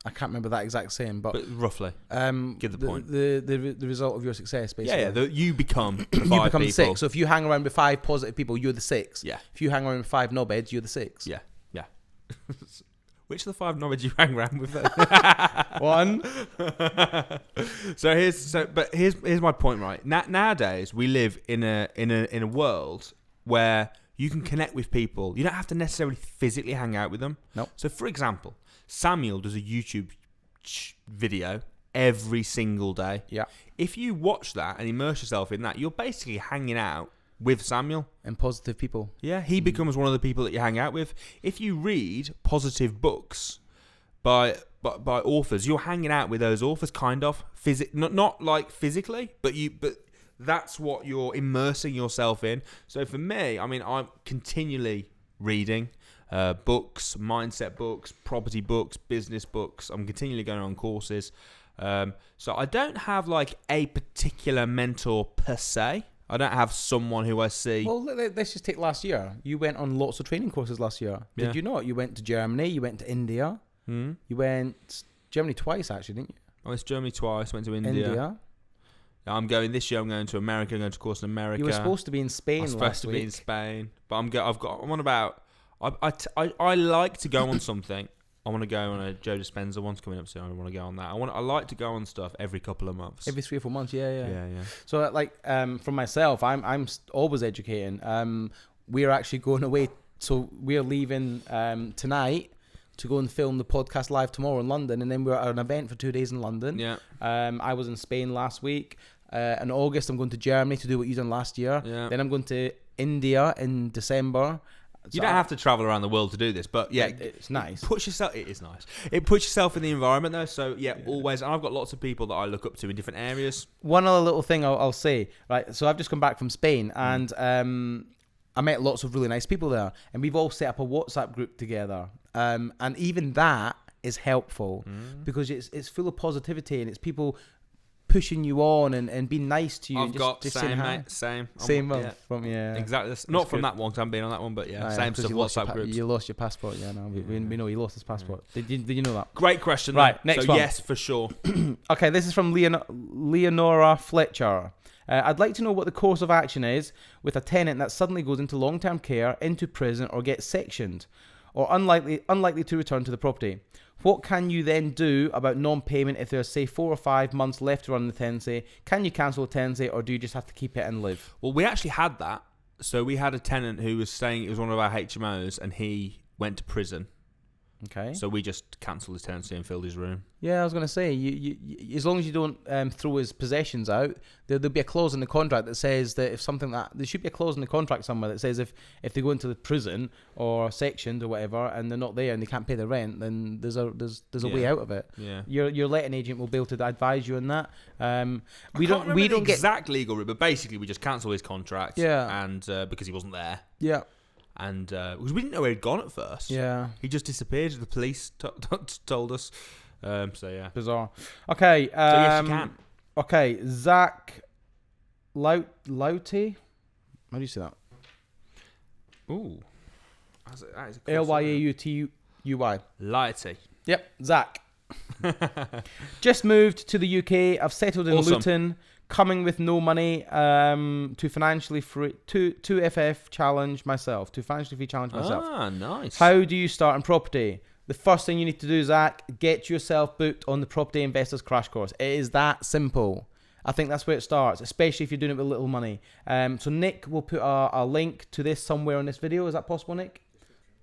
I can't remember that exact saying, but roughly. Give the point. The result of your success, basically. Yeah. You become the 5 you become people. 6. So if you hang around with 5 positive people, you're the 6. Yeah. If you hang around with 5 knobheads, you're the 6. Yeah. Which of the 5 knobheads you hang around with? 1. But here's my point, right? Nowadays we live in a world where you can connect with people. You don't have to necessarily physically hang out with them. Nope. So for example, Samuel does a YouTube video every single day. Yeah. If you watch that and immerse yourself in that, you're basically hanging out with Samuel. And positive people. Yeah. He becomes one of the people that you hang out with. If you read positive books by authors, you're hanging out with those authors, kind of. Not like physically, but that's what you're immersing yourself in. So for me, I mean, I'm continually reading books, mindset books, property books, business books. I'm continually going on courses. So I don't have like a particular mentor per se. I don't have someone who I see. Well, let's just take last year. You went on lots of training courses last year. Did you not? You went to Germany. You went to India. You went Germany twice, actually, didn't you? I went to Germany twice. Went to India. I'm going this year. I'm going to America. I'm going to a course in America. You were supposed to be in Spain last week. I was supposed to be in Spain, but I'm on about. I like to go on something. I want to go on a Joe Dispenza one's coming up soon. I want to go on that. I like to go on stuff every couple of months. Every 3 or 4 months, yeah. Yeah. So like from myself, I'm always educating. We're actually going away. So we're leaving tonight to go and film the podcast live tomorrow in London, and then we're at an event for 2 days in London. Yeah. I was in Spain last week. In August, I'm going to Germany to do what you done last year. Yeah. Then I'm going to India in December. You don't have to travel around the world to do this, but yeah, it's nice. It is nice. It puts yourself in the environment though. So yeah, always. And I've got lots of people that I look up to in different areas. One other little thing I'll say, right? So I've just come back from Spain, and I met lots of really nice people there, and we've all set up a WhatsApp group together. And even that is helpful because it's full of positivity, and it's people pushing you on and being nice to you. I've got same, mate. Same. From Exactly. Not from that one, 'cause I haven't been on that one, but same stuff. WhatsApp groups. You lost your passport. Yeah, no, we know you lost his passport. Did you know that? Great question. Right, though. next one. Yes, for sure. Okay, this is from Leonora Fletcher. I'd like to know what the course of action is with a tenant that suddenly goes into long-term care, into prison, or gets sectioned, or unlikely to return to the property. What can you then do about non-payment if there's, say, 4 or 5 months left to run the tenancy? Can you cancel a tenancy, or do you just have to keep it and live? Well, we actually had that. So we had a tenant who was staying, it was one of our HMOs, and he went to prison. Okay. So we just cancelled his tenancy and filled his room. Yeah, I was going to say, you as long as you don't throw his possessions out, there'll be a clause in the contract that says that if something that there should be a clause in the contract somewhere that says if they go into the prison or sectioned or whatever and they're not there and they can't pay the rent, then there's a way out of it. Yeah. Your letting agent will be able to advise you on that. We don't get the exact legal route, but basically we just cancel his contract. Yeah. And because he wasn't there. Yeah. And because we didn't know where he'd gone at first. Yeah. He just disappeared. The police told us. So yeah. Bizarre. Okay. So yes, you can. Okay. Zach Lauty. How do you say that? Ooh. That is a Lyautuy. Lighty. Yep. Zach. Just moved to the UK. I've settled in Luton. Coming with no money to financially free to FF challenge myself. To financially free challenge myself. Ah, nice. How do you start in property? The first thing you need to do, Zach, get yourself booked on the Property Investors Crash Course. It is that simple. I think that's where it starts, especially if you're doing it with little money. So Nick will put a link to this somewhere on this video. Is that possible, Nick?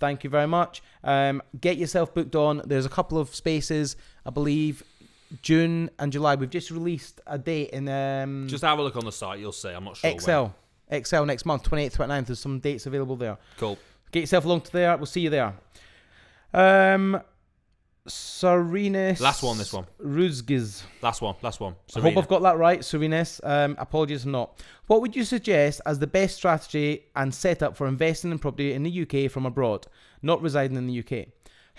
Thank you very much. Get yourself booked on. There's a couple of spaces, I believe, June and July. We've just released a date in... just have a look on the site, you'll see. I'm not sure Excel next month, 28th, 29th. There's some dates available there. Cool. Get yourself along to there. We'll see you there. Serenis. Last one, this one. Ruzgiz. Last one. I hope I've got that right, Serenis. Apologies if not. What would you suggest as the best strategy and setup for investing in property in the UK from abroad, not residing in the UK?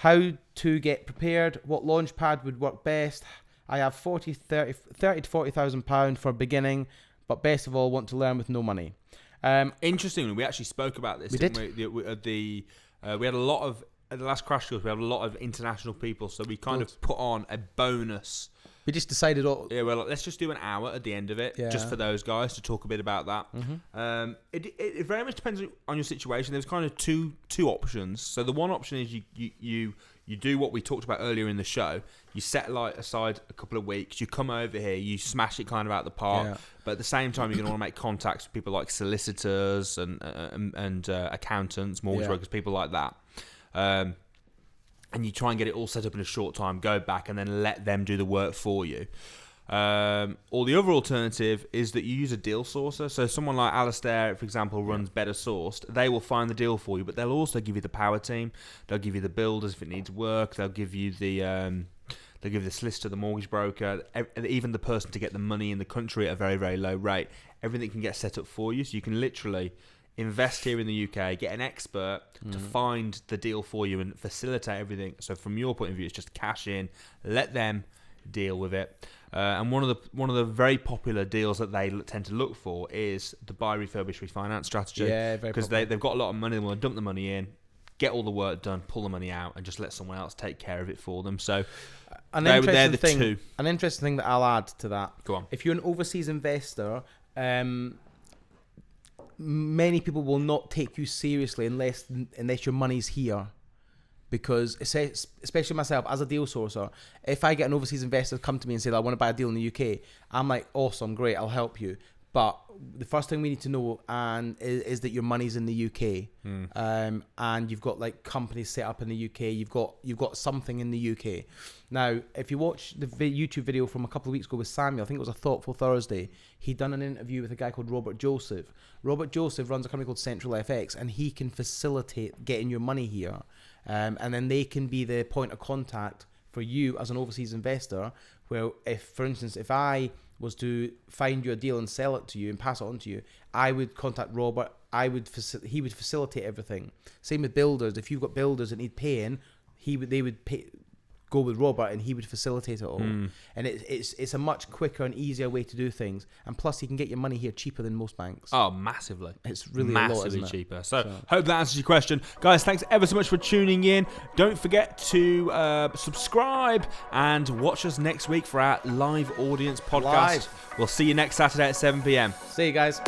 How to get prepared? What launch pad would work best? I have 30 to £40,000 for beginning, but best of all, want to learn with no money. Interestingly, we actually spoke about this. We didn't we? We had a lot of at the last crash course. We had a lot of international people, so we kind of put on a bonus. We just decided, well, let's just do an hour at the end of it, just for those guys to talk a bit about that. Mm-hmm. It very much depends on your situation. There's kind of two options. So the one option is you do what we talked about earlier in the show. You set aside a couple of weeks. You come over here. You smash it kind of out the park. Yeah. But at the same time, you're going to want to make contacts with people like solicitors and accountants, mortgage brokers, people like that. And you try and get it all set up in a short time, go back and then let them do the work for you. Or the other alternative is that you use a deal sourcer. So someone like Alistair, for example, runs Better Sourced. They will find the deal for you, but they'll also give you the power team. They'll give you the builders if it needs work. They'll give you the solicitor, the mortgage broker, even the person to get the money in the country at a very, very low rate. Everything can get set up for you, so you can literally invest here in the UK, get an expert to find the deal for you and facilitate everything. So from your point of view, it's just cash in, let them deal with it. And one of the very popular deals that they tend to look for is the buy, refurbish, refinance strategy. Yeah, very because they've got a lot of money, they want to dump the money in, get all the work done, pull the money out, and just let someone else take care of it for them. So they're the two. An interesting thing that I'll add to that. Go on. If you're an overseas investor, many people will not take you seriously unless your money's here. Because especially myself as a deal sourcer, if I get an overseas investor come to me and say, I want to buy a deal in the UK, I'm like, awesome, great, I'll help you. But the first thing we need to know is that your money's in the UK, and you've got like companies set up in the UK. You've got something in the UK. Now, if you watch the YouTube video from a couple of weeks ago with Samuel, I think it was a Thoughtful Thursday. He'd done an interview with a guy called Robert Joseph. Robert Joseph runs a company called Central FX, and he can facilitate getting your money here, and then they can be the point of contact for you as an overseas investor. Where, if, for instance, if I was to find you a deal and sell it to you and pass it on to you, I would contact Robert. He would facilitate everything. Same with builders. If you've got builders that need paying, they would go with Robert, and he would facilitate it all. And it's a much quicker and easier way to do things. And plus, you can get your money here cheaper than most banks. Oh, massively. It's really massively a lot, isn't it? cheaper. So hope that answers your question. Guys, thanks ever so much for tuning in. Don't forget to subscribe and watch us next week for our live audience podcast. We'll see you next Saturday at 7 p.m. See you guys.